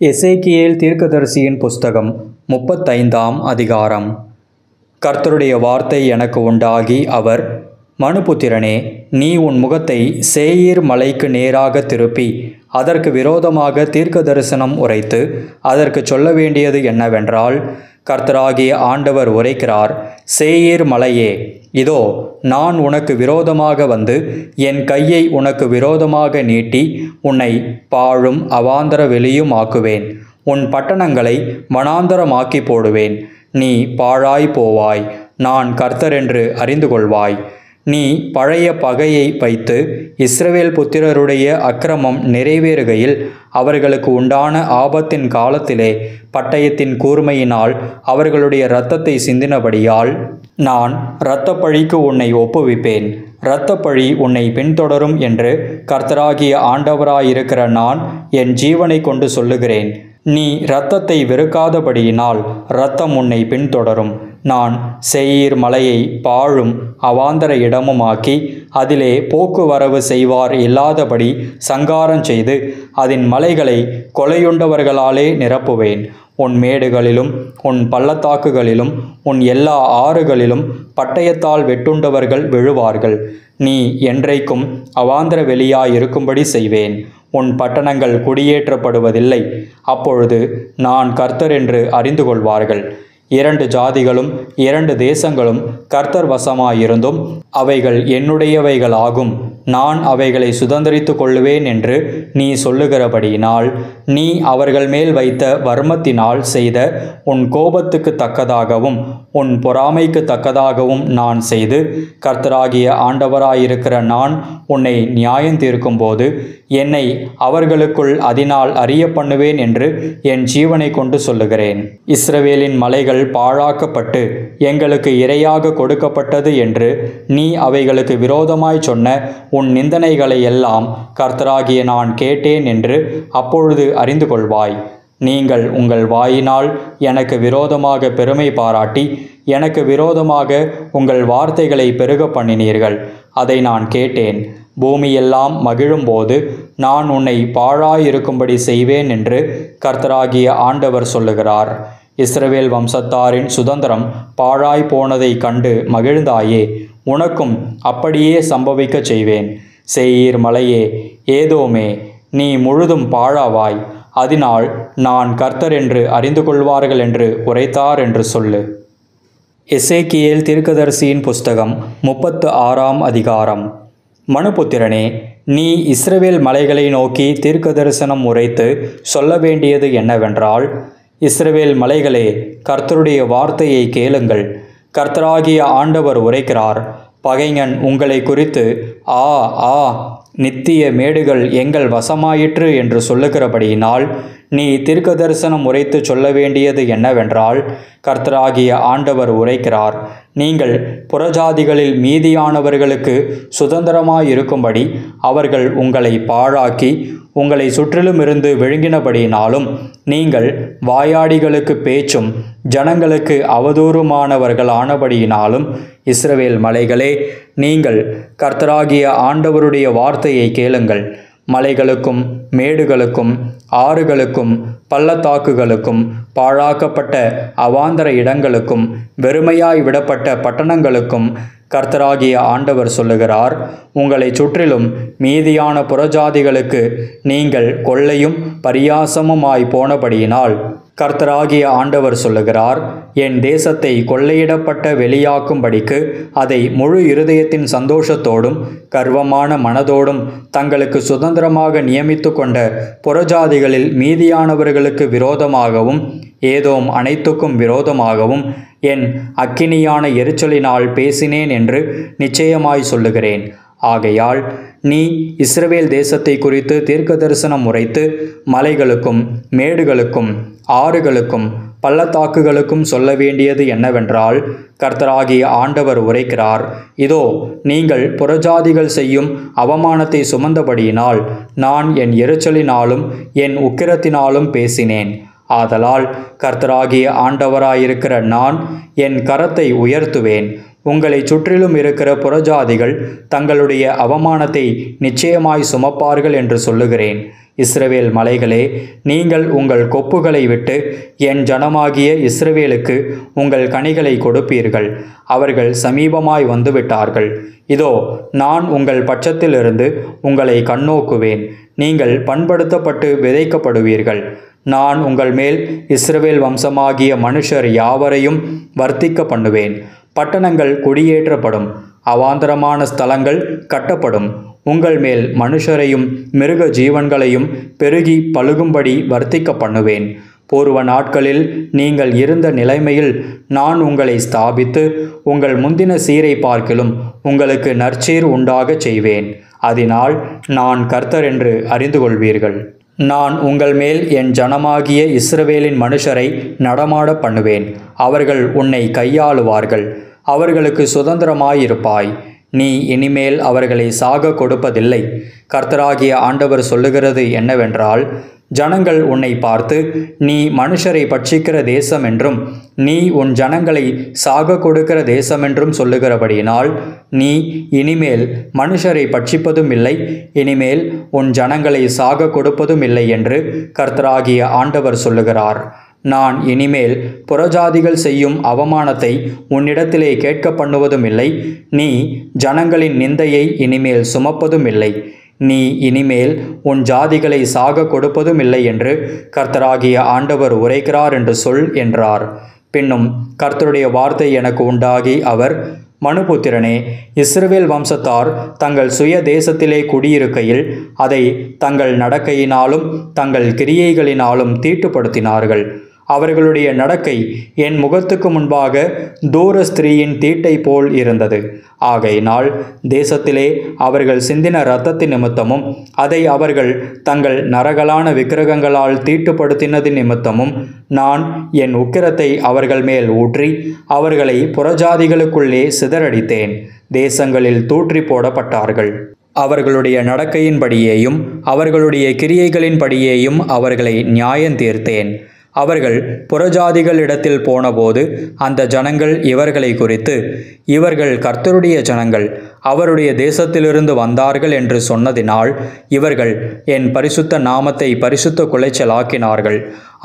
எசேக்கியேல் தீர்க்கதரிசியின் புஸ்தகம் 35ஆம் அதிகாரம். கர்த்தருடைய வார்த்தை எனக்கு உண்டாகி, அவர், மனுபுத்திரனே, நீ உன் முகத்தை சேயீர் மலைக்கு நேராக திருப்பி அதற்கு விரோதமாக தீர்க்க தரிசனம் உரைத்து அதற்கு சொல்ல வேண்டியது என்னவென்றால், கர்த்தராகிய ஆண்டவர் உரைக்கிறார், சேயீர் மலையே, இதோ நான் உனக்கு விரோதமாக வந்து என் கையை உனக்கு விரோதமாக நீட்டி உன்னை பாழும் அவாந்தர வெளியும் ஆக்குவேன். உன் பட்டணங்களை வனாந்தரமாக்கி போடுவேன். நீ பாழாய் போவாய். நான் கர்த்தரென்று அறிந்து கொள்வாய். நீ பழைய பகையை வைத்து இஸ்ரவேல் புத்திரருடைய அக்கிரமம் நிறைவேறுகையில் அவர்களுக்கு உண்டான ஆபத்தின் காலத்திலே பட்டயத்தின் கூர்மையினால் அவர்களுடைய இரத்தத்தை சிந்தினபடியால் நான் இரத்தப்பழிக்கு உன்னை ஒப்புவிப்பேன். இரத்தப்பழி உன்னை பின்தொடரும் என்று கர்த்தராகிய ஆண்டவராயிருக்கிற நான் என் ஜீவனை கொண்டு சொல்லுகிறேன். நீ இரத்தத்தை வெறுக்காதபடியினால் இரத்தம் உன்னை பின்தொடரும். நான் சேயீர் மலையை பாழும் அவாந்தர இடமுமாக்கி அதிலே போக்குவரவு செய்வார் இல்லாதபடி சங்காரம் செய்து அதன் மலைகளை கொலையுண்டவர்களாலே நிரப்புவேன். உன் மேடுகளிலும் உன் பள்ளத்தாக்குகளிலும் உன் எல்லா ஆறுகளிலும் பட்டயத்தால் வெட்டுண்டவர்கள் விழுவார்கள். நீ என்றைக்கும் அவாந்தர வெளியாயிருக்கும்படி செய்வேன். உன் பட்டணங்கள் குடியேற்றப்படுவதில்லை. அப்பொழுது நான் கர்த்தர் என்று அறிந்து கொள்வார்கள். 2 ஜாதிகளும் 2 தேசங்களும் கர்த்தர் வசமாயிருந்தும் அவைகள் என்னுடையவைகளாகும். நான் அவைகளை சுதந்தரித்து கொள்ளுவேன் என்று நீ சொல்லுகிறபடியினால் நீ அவர்கள் மேல் வைத்த வர்மத்தினால் செய்த உன் கோபத்துக்கு தக்கதாகவும் உன் பொறாமைக்கு தக்கதாகவும் நான் செய்து கர்த்தராகிய ஆண்டவராயிருக்கிற நான் உன்னை நியாயம் தீர்க்கும்போது என்னை அவர்களுக்குள் அதனால் அறிய பண்ணுவேன் என்று என் ஜீவனை கொண்டு சொல்லுகிறேன். இஸ்ரவேலின் மலைகள் பாழாக்கப்பட்டு எங்களுக்கு இரையாக கொடுக்கப்பட்டது என்று நீ அவைகளுக்கு விரோதமாய் சொன்ன உன் நிந்தனைகளை எல்லாம் கர்த்தராகிய நான் கேட்டேன் என்று அப்பொழுது அறிந்து கொள்வாய். நீங்கள் உங்கள் வாயினால் எனக்கு விரோதமாக பெருமை பாராட்டி எனக்கு விரோதமாக உங்கள் வார்த்தைகளை பெருக பண்ணினீர்கள். அதை நான் கேட்டேன். பூமியெல்லாம் மகிழும்போது நான் உன்னை பாழாயிருக்கும்படி செய்வேன் என்று கர்த்தராகிய ஆண்டவர் சொல்லுகிறார். இஸ்ரவேல் வம்சத்தாரின் சுதந்திரம் பாழாய் போனதை கண்டு மகிழ்ந்தாயே, உனக்கும் அப்படியே சம்பவிக்க செய்வேன். சேயீர் மலையே, ஏதோமே, நீ முழுதும் பாழாவாய். அதனால் நான் கர்த்தர் என்று அறிந்து கொள்வார்கள் என்று உரைத்தார் என்று சொல்லு. எசேக்கியேல் தீர்க்கதரிசியின் புஸ்தகம் 36ஆம் அதிகாரம். மனுபுத்திரனே, நீ இஸ்ரவேல் மலைகளை நோக்கி தீர்க்க தரிசனம் உரைத்து சொல்ல வேண்டியது என்னவென்றால், இஸ்ரவேல் மலைகளே, கர்த்தருடைய வார்த்தையை கேளுங்கள். கர்த்தராகிய ஆண்டவர் உரைக்கிறார், பகைஞன் உங்களை குறித்து, ஆ ஆ, நித்திய மேடுகள் எங்கள் வசமாயிற்று என்று சொல்லுகிறபடியினால் நீ தீர்க்க தரிசனம் உரைத்து சொல்ல வேண்டியது என்னவென்றால், கர்த்தராகிய ஆண்டவர் உரைக்கிறார், நீங்கள் புறஜாதிகளில் மீதியானவர்களுக்கு சுதந்திரமாயிருக்கும்படி அவர்கள் உங்களை பாழாக்கி உங்களை சுற்றிலும் இருந்து விழுங்கினபடியினாலும் நீங்கள் வாயாடிகளுக்கு பேச்சும் ஜனங்களுக்கு அவதூறுமானவர்கள் ஆனபடியினாலும் இஸ்ரவேல் மலைகளே, நீங்கள் கர்த்தராகிய ஆண்டவருடைய வார்த்தையை கேளுங்கள். மலைகளுக்கும் மேடுகளுக்கும் ஆறுகளுக்கும் பள்ளத்தாக்குகளுக்கும் பாழாக்கப்பட்ட அவாந்தர இடங்களுக்கும் வெறுமையாய் விடப்பட்ட பட்டணங்களுக்கும் கர்த்தராகிய ஆண்டவர் சொல்லுகிறார், உங்களை சுற்றிலும் மீதியான புறஜாதிகளுக்கு நீங்கள் கொள்ளையும் பரியாசமுமாய் போனபடியினால் கர்த்தராகிய ஆண்டவர் சொல்லுகிறார், என் தேசத்தை கொள்ளையிடப்பட்ட வெளியாக்கும்படிக்கு அதை முழு இருதயத்தின் சந்தோஷத்தோடும் கர்வமான மனதோடும் தங்களுக்கு சுதந்திரமாக நியமித்து கொண்ட புறஜாதிகளில் மீதியானவர்களுக்கு விரோதமாகவும் ஏதோம் அனைத்துக்கும் விரோதமாகவும் என் அக்கினியான எரிச்சலினால் பேசினேன் என்று நிச்சயமாய் சொல்லுகிறேன். ஆகையால் நீ இஸ்ரவேல் தேசத்தை குறித்து தீர்க்க தரிசனம் உரைத்து மலைகளுக்கும் மேடுகளுக்கும் ஆறுகளுக்கும் பள்ளத்தாக்குகளுக்கும் சொல்ல வேண்டியது என்னவென்றால், கர்த்தராகிய ஆண்டவர் உரைக்கிறார், இதோ நீங்கள் புறஜாதிகள் செய்யும் அவமானத்தை சுமந்தபடியினால் நான் என் எரிச்சலினாலும் என் உக்கிரத்தினாலும் பேசினேன். ஆதலால் கர்த்தராகிய ஆண்டவராயிருக்கிற நான் என் கரத்தை உயர்த்துவேன். உங்களை சுற்றிலும் இருக்கிற புறஜாதிகள் தங்களுடைய அவமானத்தை நிச்சயமாய் சுமப்பார்கள் என்று சொல்லுகிறேன். இஸ்ரவேல் மலைகளே, நீங்கள் உங்கள் கொப்புகளை விட்டு என் ஜனமாகிய இஸ்ரவேலுக்கு உங்கள் கனிகளை கொடுப்பீர்கள். அவர்கள் சமீபமாய் வந்துவிட்டார்கள். இதோ, நான் உங்கள் பட்சத்திலிருந்து உங்களை கண்ணோக்குவேன். நீங்கள் பண்படுத்தப்பட்டு விதைக்கப்படுவீர்கள். நான் உங்கள் மேல் இஸ்ரவேல் வம்சமாகிய மனுஷர் யாவரையும் வர்த்திக்க பண்ணுவேன். பட்டணங்கள் குடியேற்றப்படும், அவாந்தரமான ஸ்தலங்கள் கட்டப்படும். உங்கள் மேல் மனுஷரையும் மிருக ஜீவன்களையும் பெருகி பழுகும்படி வர்த்திக்க பண்ணுவேன். பூர்வ நாட்களில் நீங்கள் இருந்த நிலைமையில் நான் உங்களை ஸ்தாபித்து உங்கள் முந்தின சீரை பார்க்கிலும் உங்களுக்கு நற்சீர் உண்டாகச் செய்வேன். அதனால் நான் கர்த்தர் என்று அறிந்து கொள்வீர்கள். நான் உங்கள் மேல் என் ஜனமாகிய இஸ்ரவேலின் மனுஷரை நடமாட பண்ணுவேன். அவர்கள் உன்னை கையாளுவார்கள். அவர்களுக்கு சுதந்திரமாயிருப்பாய். நீ இனிமேல் அவர்களை சாக கொடுப்பதில்லை. கர்த்தராகிய ஆண்டவர் சொல்லுகிறது என்னவென்றால், ஜனங்கள் உன்னை பார்த்து, நீ மனுஷரை பட்சிக்கிற தேசம் என்றும் நீ உன் ஜனங்களை சாக கொடுக்கிற தேசமென்றும் சொல்லுகிறபடியினால், நீ இனிமேல் மனுஷரை பட்சிப்பதும் இல்லை, இனிமேல் உன் ஜனங்களை சாக கொடுப்பதும் இல்லை என்று கர்த்தராகிய ஆண்டவர் சொல்லுகிறார். நான் இனிமேல் புறஜாதிகள் செய்யும் அவமானத்தை உன்னிடத்திலே கேட்க பண்ணுவதும் இல்லை. நீ ஜனங்களின் நிந்தையை இனிமேல் சுமப்பதும் இல்லை. நீ இனிமேல் உன் ஜாதிகளை சாக கொடுப்பதும் இல்லை என்று கர்த்தராகிய ஆண்டவர் உரைக்கிறார் என்று சொல் என்றார். பின்னும் கர்த்தருடைய வார்த்தை எனக்கு உண்டாகி அவர், மனுபுத்திரனே, இஸ்ரவேல் வம்சத்தார் தங்கள் சுய தேசத்திலே குடியிருக்கையில் அதை தங்கள் நடக்கையினாலும் தங்கள் கிரியைகளினாலும் தீட்டுப்படுத்தினார்கள். அவர்களுடைய நடக்கை என் முகத்துக்கு முன்பாக தூர ஸ்திரீயின் தீட்டை போல் இருந்தது. ஆகையினால் தேசத்திலே அவர்கள் சிந்தின இரத்தத்தின் நிமித்தமும் அதை அவர்கள் தங்கள் நரகலான விக்கிரகங்களால் தீட்டுப்படுத்தினது நிமித்தமும் நான் என் உக்கிரத்தை அவர்கள் மேல் ஊற்றி அவர்களை புறஜாதிகளுக்குள்ளே சிதறடித்தேன். தேசங்களில் தூற்றி போடப்பட்டார்கள். அவர்களுடைய நடக்கையின்படியேயும் அவர்களுடைய கிரியைகளின்படியேயும் அவர்களை நியாயந்தீர்த்தேன். அவர்கள் புறஜாதிகளிடத்தில் போனபோது அந்த ஜனங்கள் இவர்களை குறித்து, இவர்கள் கர்த்தருடைய ஜனங்கள், அவருடைய தேசத்திலிருந்து வந்தார்கள் என்று சொன்னதினால் இவர்கள் என் பரிசுத்த நாமத்தை பரிசுத்த குலைச்சலாக்கினார்கள்.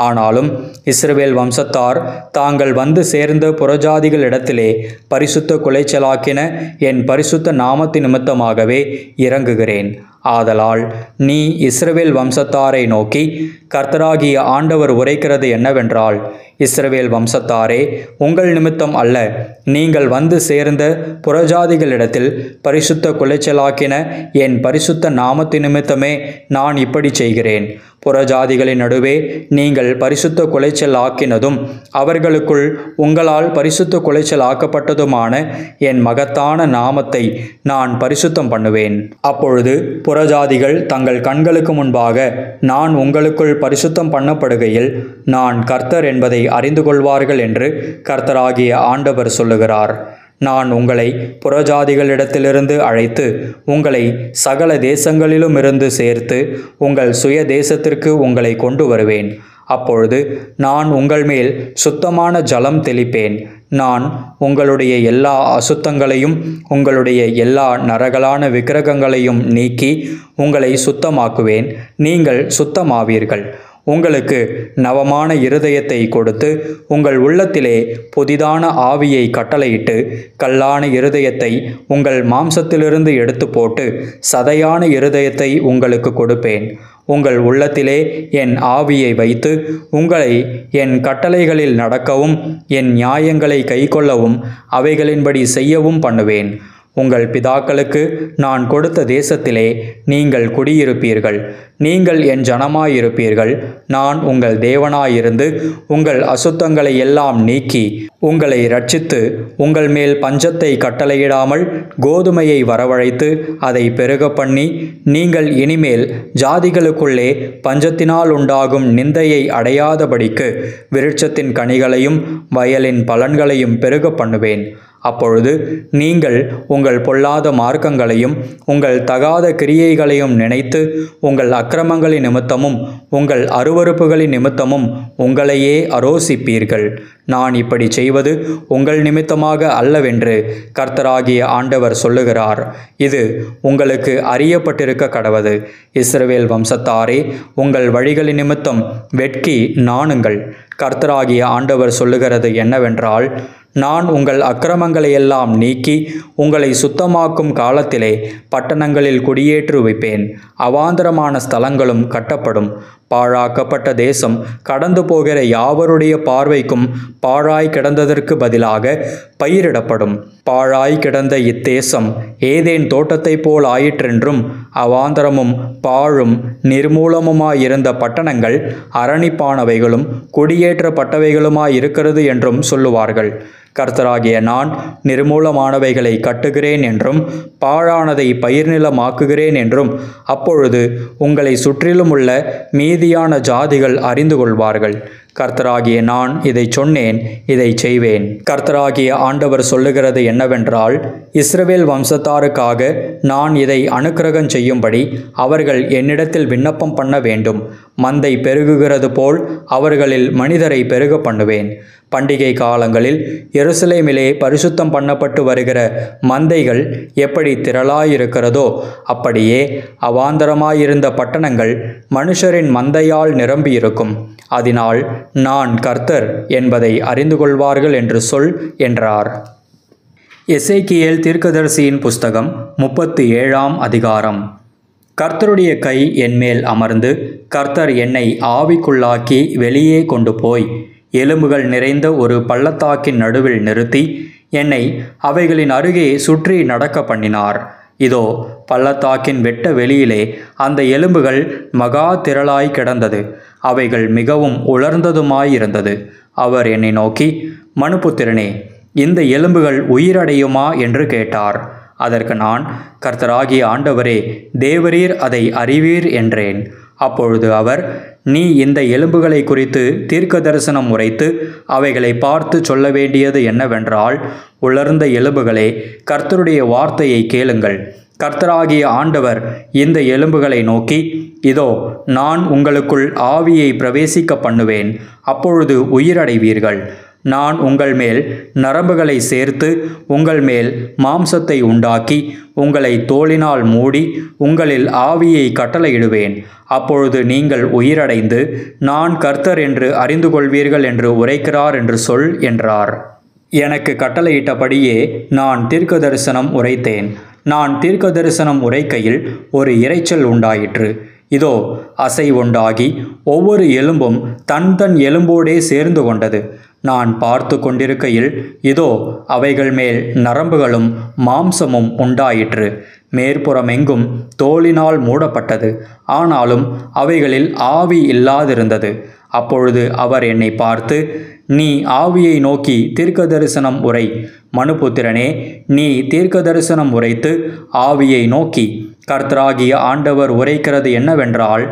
ஆனாலும் இஸ்ரவேல் வம்சத்தார் தாங்கள் வந்து சேர்ந்த புறஜாதிகளிடத்திலே பரிசுத்த குலைச்சலாக்கின என் பரிசுத்த நாமத்தின் நிமித்தமாகவே இறங்குகிறேன். ஆதலால் நீ இஸ்ரவேல் வம்சத்தாரை நோக்கி, கர்த்தராகிய ஆண்டவர் உரைக்கிறது என்னவென்றால், இஸ்ரவேல் வம்சத்தாரே, உங்கள் நிமித்தம் அல்ல, நீங்கள் வந்து சேர்ந்த புறஜாதிகளிடத்தில் பரிசுத்த குலைச்சலாக்கின என் பரிசுத்த நாமத்தின் நிமித்தமே நான் இப்படி செய்கிறேன். புறஜாதிகளின் நடுவே நீங்கள் பரிசுத்த குலைச்சல் ஆக்கினதும் அவர்களுக்குள் உங்களால் பரிசுத்த குலைச்சல் ஆக்கப்பட்டதுமான என் மகத்தான நாமத்தை நான் பரிசுத்தம் பண்ணுவேன். அப்பொழுது புறஜாதிகள் தங்கள் கண்களுக்கு முன்பாக நான் உங்களுக்குள் பரிசுத்தம் பண்ணப்படுகையில் நான் கர்த்தர் என்பதை அறிந்து கொள்வார்கள் என்று கர்த்தராகிய ஆண்டவர் சொல்லுகிறார். நான் உங்களை புறஜாதிகளிடத்திலிருந்து அழைத்து உங்களை சகல தேசங்களிலும் இருந்து சேர்த்து உங்கள் சுய தேசத்திற்கு உங்களை கொண்டு வருவேன். அப்பொழுது நான் உங்கள் மேல் சுத்தமான ஜலம் தெளிப்பேன். நான் உங்களுடைய எல்லா அசுத்தங்களையும் உங்களுடைய எல்லா நரகலான விக்கிரகங்களையும் நீக்கி உங்களை சுத்தமாக்குவேன். நீங்கள் சுத்தமாவீர்கள். உங்களுக்கு நவமான இருதயத்தை கொடுத்து உங்கள் உள்ளத்திலே புதிதான ஆவியை கட்டளையிட்டு கல்லான இருதயத்தை உங்கள் மாம்சத்திலிருந்து எடுத்து போட்டு சதையான இருதயத்தை உங்களுக்கு கொடுப்பேன். உங்கள் உள்ளத்திலே என் ஆவியை வைத்து உங்களை என் கட்டளைகளில் நடக்கவும் என் நியாயங்களை கைக்கொள்ளவும் அவைகளின்படி செய்யவும் பண்ணுவேன். உங்கள் பிதாக்களுக்கு நான் கொடுத்த தேசத்திலே நீங்கள் குடியிருப்பீர்கள். நீங்கள் என் ஜனமாயிருப்பீர்கள். நான் உங்கள் தேவனாயிருந்து உங்கள் அசுத்தங்களை எல்லாம் நீக்கி உங்களை இரட்சித்து உங்கள் மேல் பஞ்சத்தை கட்டளையிடாமல் கோதுமையை வரவழைத்து அதை பெருக பண்ணி நீங்கள் இனிமேல் ஜாதிகளுக்குள்ளே பஞ்சத்தினால் உண்டாகும் நிந்தையை அடையாதபடிக்கு விருட்சத்தின் கனிகளையும் வயலின் பலன்களையும் பெருக பண்ணுவேன். அப்பொழுது நீங்கள் உங்கள் பொல்லாத மார்க்கங்களையும் உங்கள் தகாத கிரியைகளையும் நினைத்து உங்கள் அக்கிரமங்களின் நிமித்தமும் உங்கள் அருவருப்புகளின் நிமித்தமும் உங்களையே அரோசிப்பீர்கள். நான் இப்படி செய்வது உங்கள் நிமித்தமாக அல்லவென்று கர்த்தராகிய ஆண்டவர் சொல்லுகிறார். இது உங்களுக்கு அறியப்பட்டிருக்க கடவது. இஸ்ரவேல் வம்சத்தாரே, உங்கள் வழிகளின் நிமித்தம் வெட்கி நாணுங்கள். கர்த்தராகிய ஆண்டவர் சொல்லுகிறது என்னவென்றால், நான் உங்கள் அக்கிரமங்களை எல்லாம் நீக்கி உங்களை சுத்தமாக்கும் காலத்திலே பட்டணங்களில் குடியேற்றுவிப்பேன். அவாந்தரமான ஸ்தலங்களும் கட்டப்படும். பாழாக்கப்பட்ட தேசம் கடந்து போகிற யாவருடைய பார்வைக்கும் பாழாய் கிடந்ததற்கு பதிலாக பயிரிடப்படும். பாழாய் கிடந்த இத்தேசம் ஏதேன் தோட்டத்தைப் போல் ஆயிற்றென்றும், அவாந்தரமும் பாழும் நிர்மூலமுமாயிருந்த பட்டணங்கள் அரணிப்பானவைகளும் குடியேற்றப்பட்டவைகளுமாயிருக்கிறது என்றும் சொல்லுவார்கள். கர்த்தராகிய நான் நிர்மூலமானவைகளை கட்டுகிறேன் என்றும் பாழானதை பயிர்நிலமாக்குகிறேன் என்றும் அப்பொழுது உங்களை சுற்றிலும் உள்ள மீதியான ஜாதிகள் அறிந்து கொள்வார்கள். கர்த்தராகிய நான் இதை சொன்னேன், இதை செய்வேன். கர்த்தராகிய ஆண்டவர் சொல்லுகிறது என்னவென்றால், இஸ்ரவேல் வம்சத்தாருக்காக நான் இதை அனுக்கிரகம் செய்யும்படி அவர்கள் என்னிடத்தில் விண்ணப்பம் பண்ண வேண்டும். மந்தை பெருகுகிறது போல் அவர்களில் மனிதரை பெருக பண்ணுவேன். பண்டிகை காலங்களில் எருசலேமிலே பரிசுத்தம் பண்ணப்பட்டு வருகிற மந்தைகள் எப்படி திரளாயிருக்கிறதோ அப்படியே அவாந்தரமாயிருந்த பட்டணங்கள் மனுஷரின் மந்தையால் நிரம்பியிருக்கும். அதனால் நான் கர்த்தர் என்பதை அறிந்து கொள்வார்கள் என்று சொல் என்றார். எசேக்கியேல் தீர்க்கதரிசியின் புஸ்தகம் 37ஆம் அதிகாரம். கர்த்தருடைய கை என்மேல் அமர்ந்து கர்த்தர் என்னை ஆவிக்குள்ளாக்கி வெளியே கொண்டு போய் எலும்புகள் நிறைந்த ஒரு பள்ளத்தாக்கின் நடுவில் நிறுத்தி என்னை அவைகளின் அருகே சுற்றி நடக்க பண்ணினார். இதோ, பள்ளத்தாக்கின் வெட்ட வெளியிலே அந்த எலும்புகள் மகா திரளாய் கிடந்தது. அவைகள் மிகவும் உலர்ந்ததுமாயிருந்தது. அவர் என்னை நோக்கி, மனுபுத்திரனே, இந்த எலும்புகள் உயிரடையுமா என்று கேட்டார். அதற்கு நான், கர்த்தராகிய ஆண்டவரே, தேவரீர் அதை அறிவீர் என்றேன். அப்பொழுது அவர், நீ இந்த எலும்புகளை குறித்து தீர்க்க தரிசனம் உரைத்து அவைகளை பார்த்து சொல்ல வேண்டியது என்னவென்றால், உலர்ந்த எலும்புகளே, கர்த்தருடைய வார்த்தையை கேளுங்கள். கர்த்தராகிய ஆண்டவர் இந்த எலும்புகளை நோக்கி, இதோ, நான் உங்களுக்குள் ஆவியை பிரவேசிக்க பண்ணுவேன். அப்பொழுது உயிரடைவீர்கள். நான் உங்கள் மேல் நரம்புகளை சேர்த்து உங்கள் மேல் மாம்சத்தை உண்டாக்கி உங்களை தோலினால் மூடி உங்களில் ஆவியை கட்டளையிடுவேன். அப்பொழுது நீங்கள் உயிரடைந்து நான் கர்த்தர் என்று அறிந்து கொள்வீர்கள் என்று உரைக்கிறார் என்று சொல் என்றார். எனக்கு கட்டளையிட்டபடியே நான் தீர்க்க தரிசனம் உரைத்தேன். நான் தீர்க்க தரிசனம் உரைக்கையில் ஒரு இரைச்சல் உண்டாயிற்று. இதோ, அசை உண்டாகி ஒவ்வொரு எலும்பும் தன் தன் எலும்போடே சேர்ந்து கொண்டது. நான் பார்த்து கொண்டிருக்கையில் இதோ, அவைகள் மேல் நரம்புகளும் மாம்சமும் உண்டாயிற்று. மேற்புறமெங்கும் தோலினால் மூடப்பட்டது. ஆனாலும் அவைகளில் ஆவி இல்லாதிருந்தது. அப்பொழுது அவர் என்னை பார்த்து, நீ ஆவியை நோக்கி தீர்க்க தரிசனம் உரை. மனுபுத்திரனே, நீ தீர்க்க தரிசனம் உரைத்து ஆவியை நோக்கி, கர்த்தராகிய ஆண்டவர் உரைக்கிறது என்னவென்றால்,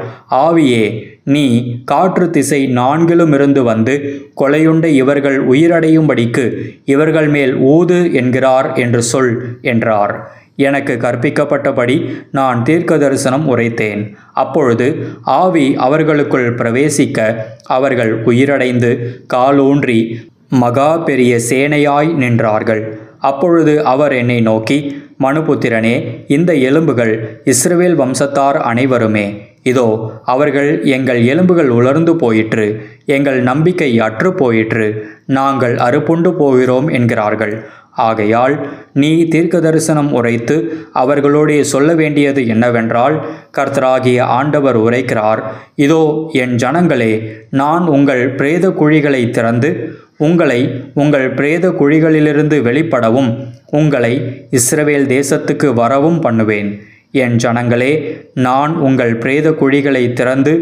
ஆவியே, நீ காற்று திசை நான்கிலுமிருந்து வந்து கொலையுண்ட இவர்கள் உயிரடையும்படிக்கு இவர்கள் மேல் ஊது என்கிறார் என்று சொல் என்றார். எனக்கு கற்பிக்கப்பட்டபடி நான் தீர்க்க தரிசனம் உரைத்தேன். அப்பொழுது ஆவி அவர்களுக்குள் பிரவேசிக்க அவர்கள் உயிரடைந்து காலூன்றி மகா பெரிய சேனையாய் நின்றார்கள். அப்பொழுது அவர் என்னை நோக்கி, மனுபுத்திரனே, இந்த எலும்புகள் இஸ்ரவேல் வம்சத்தார் அனைவருமே. இதோ, அவர்கள் எங்கள் எலும்புகள் உலர்ந்து போயிற்று, எங்கள் நம்பிக்கை அற்று போயிற்று, நாங்கள் அறுப்புண்டு போகிறோம் என்கிறார்கள். ஆகையால் நீ தீர்க்க தரிசனம் உரைத்து அவர்களோடே சொல்ல வேண்டியது என்னவென்றால், கர்த்தராகிய ஆண்டவர் உரைக்கிறார், இதோ, என் ஜனங்களே, நான் உங்கள் பிரேத குழிகளை திறந்து உங்களை உங்கள் பிரேத குழிகளிலிருந்து வெளிப்படவும் உங்களை இஸ்ரவேல் தேசத்துக்கு வரவும் பண்ணுவேன். என் ஜனங்களே, நான் உங்கள் பிரேத குழிகளை திறந்து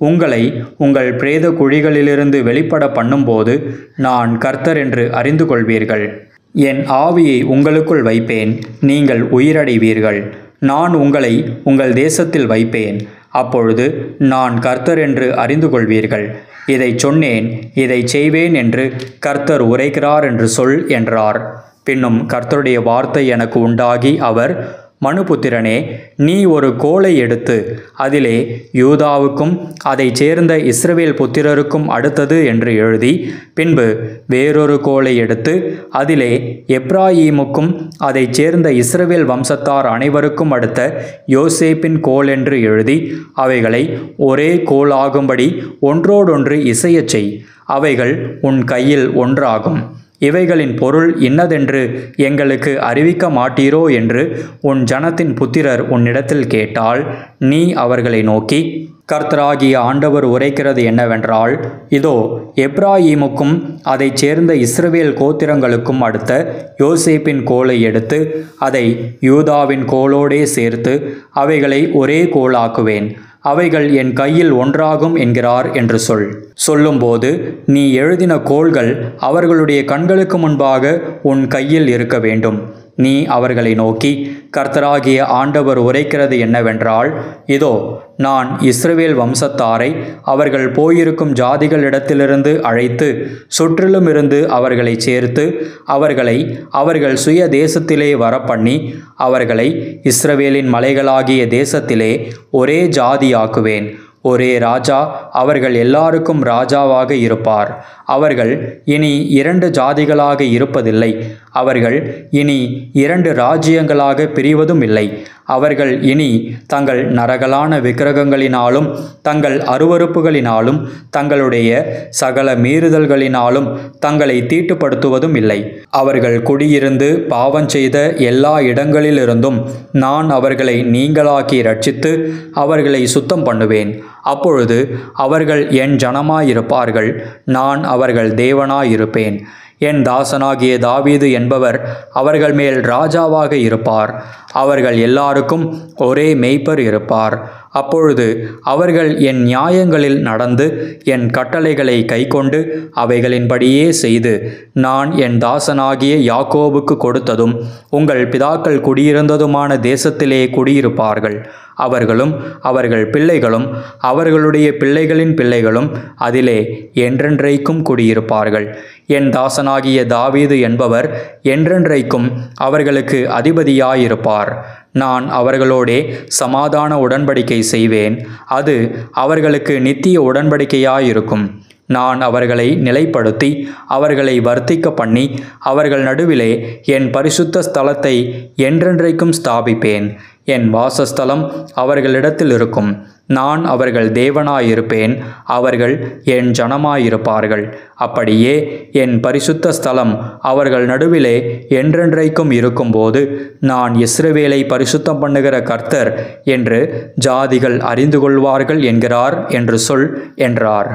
உங்களை உங்கள் பிரேத குழிகளிலிருந்து வெளிப்பட பண்ணும்போது நான் கர்த்தர் என்று அறிந்து கொள்வீர்கள். என் ஆவியை உங்களுக்குள் வைப்பேன், நீங்கள் உயிரடைவீர்கள். நான் உங்களை உங்கள் தேசத்தில் வைப்பேன். அப்பொழுது நான் கர்த்தர் என்று அறிந்து கொள்வீர்கள். இதை சொன்னேன், இதை செய்வேன் என்று கர்த்தர் உரைக்கிறார் என்று சொல் என்றார். பின்னும் கர்த்தருடைய வார்த்தை எனக்கு உண்டாகி அவர், மனுபுத்திரனே, நீ ஒரு கோலை எடுத்து அதிலே யூதாவுக்கும் அதைச் சேர்ந்த இஸ்ரவேல் புத்திரருக்கும் அடுத்தது என்று எழுதி, பின்பு வேறொரு கோலை எடுத்து அதிலே எப்ராயீமுக்கும் அதைச் சேர்ந்த இஸ்ரவேல் வம்சத்தார் அனைவருக்கும் அடுத்த யோசேப்பின் கோல் என்று எழுதி, அவைகளை ஒரே கோலாகும்படி ஒன்றோடொன்று இசையச் செய். அவைகள் உன் கையில் ஒன்றாகும். இவைகளின் பொருள் இன்னதென்று எங்களுக்கு அறிவிக்க மாட்டீரோ என்று உன் ஜனத்தின் புத்திரர் உன்னிடத்தில் கேட்டால், நீ அவர்களை நோக்கி, கர்த்தராகிய ஆண்டவர் உரைக்கிறது என்னவென்றால், இதோ எப்ராயீமுக்கும் அதைச் சேர்ந்த இஸ்ரவேல் கோத்திரங்களுக்கும் அடுத்த யோசேப்பின் கோலை எடுத்து அதை யூதாவின் கோலோடே சேர்த்து அவைகளை ஒரே கோலாக்குவேன். அவைகள் என் கையில் ஒன்றாகும் என்கிறார் என்று சொல்லும்போது, நீ எழுதின கோல்கள் அவர்களுடைய கண்களுக்கு முன்பாக உன் கையில் இருக்க வேண்டும். நீ அவர்களை நோக்கி, கர்த்தராகிய ஆண்டவர் உரைக்கிறது என்னவென்றால், இதோ நான் இஸ்ரவேல் வம்சத்தாரை அவர்கள் போயிருக்கும் ஜாதிகளிடத்திலிருந்து அழைத்து சுற்றிலும் இருந்து அவர்களை சேர்த்து அவர்களை அவர்கள் சுய தேசத்திலே வரப்பண்ணி அவர்களை இஸ்ரவேலின் மலைகளாகிய தேசத்திலே ஒரே ஜாதியாக்குவேன். ஒரே ராஜா அவர்கள் எல்லாருக்கும் ராஜாவாக இருப்பார். அவர்கள் இனி 2 ஜாதிகளாக இருப்பதில்லை. அவர்கள் இனி 2 ராஜ்யங்களாக பிரிவதும் இல்லை. அவர்கள் இனி தங்கள் நரகலான விக்கிரகங்களினாலும் தங்கள் அருவருப்புகளினாலும் தங்களுடைய சகல மீறுதல்களினாலும் தங்களை தீட்டுப்படுத்துவதும் இல்லை. அவர்கள் குடியிருந்து பாவம் செய்த எல்லா இடங்களிலிருந்தும் நான் அவர்களை நீங்களாக்கி ரட்சித்து அவர்களை சுத்தம் பண்ணுவேன். அப்பொழுது அவர்கள் என் ஜனமாயிருப்பார்கள், நான் அவர்கள் தேவனாயிருப்பேன். என் தாசனாகிய தாவீது என்பவர் அவர்கள் மேல் ராஜாவாக இருப்பார். அவர்கள் எல்லாருக்கும் ஒரே மேய்ப்பர் இருப்பார். அப்பொழுது அவர்கள் என் நியாயங்களில் நடந்து என் கட்டளைகளை கைக்கொண்டு அவைகளின்படியே செய்து நான் என் தாசனாகிய யாக்கோபுக்கு கொடுத்ததும் உங்கள் பிதாக்கள் குடியிருந்ததுமான தேசத்திலே குடியிருப்பார்கள். அவர்களும் அவர்கள் பிள்ளைகளும் அவர்களுடைய பிள்ளைகளின் பிள்ளைகளும் அதிலே என்றென்றைக்கும் குடியிருப்பார்கள். என் தாசனாகிய தாவீது என்பவர் என்றென்றைக்கும் அவர்களுக்கு அதிபதியாயிருப்பார். நான் அவர்களோடே சமாதான உடன்படிக்கை செய்வேன். அது அவர்களுக்கு நித்திய உடன்படிக்கையாயிருக்கும். நான் அவர்களை நிலைப்படுத்தி அவர்களை வர்த்திக்க பண்ணி அவர்கள் நடுவிலே என் பரிசுத்த ஸ்தலத்தை என்றென்றைக்கும் ஸ்தாபிப்பேன். என் வாசஸ்தலம் அவர்களிடத்தில் இருக்கும். நான் அவர்கள் தேவனாயிருப்பேன். அவர்கள் என் ஜனமாயிருப்பார்கள். அப்படியே என் பரிசுத்த ஸ்தலம் அவர்கள் நடுவிலே என்றென்றைக்கும் இருக்கும்போது நான் இஸ்ரவேலை பரிசுத்தம் பண்ணுகிற கர்த்தர் என்று ஜாதிகள் அறிந்து கொள்வார்கள் என்கிறார் என்று சொல் என்றார்.